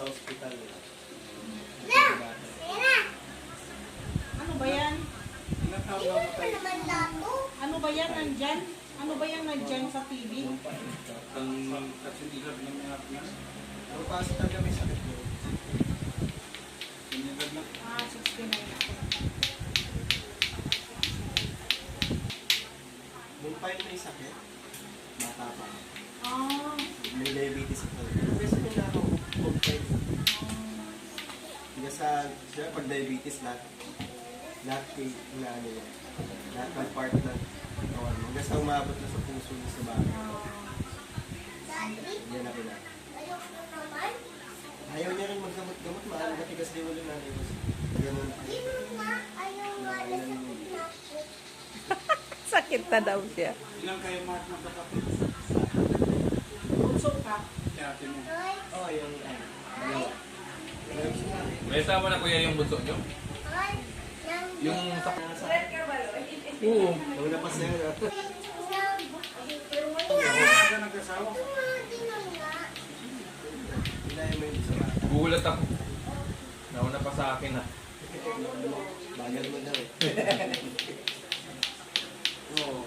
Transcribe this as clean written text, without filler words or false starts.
sa ospital. Ano ba yan? Ilang taon na matay? Ano ba yan nandyan? Ano ba yan nandyan sa TV? Ang kasinilab ng mga piyan. Pero pasok talaga may sakit mo. Sinilab na. 69 ako. Nung pa may sakit, bata pa. Ah. May diabetes ako. Kasi may na ako, home time. Kaya siya, pag diabetes, lahat kay inaano niya. Lahat ng part na kawan mo. Hanggang sa umabot na sa puso niya sa bagay. Yan na kailangan. Ayaw niya rin maggamot-gamot. Mahal matigas din ulo na niya. Ganun. Sakit na daw siya. Ilang kayo mga magkakapit? Bunso ka. Kaya ate mo. Oo, yung dalawa. May sama na kuya yung bunso nyo? Yung sa... Oo. Wala pa siya. Ano nag-asawa? Inahin mo yung sa bata. Gugulat ako. Nauna pa sa akin ha. Bagal mo daw eh. Oo.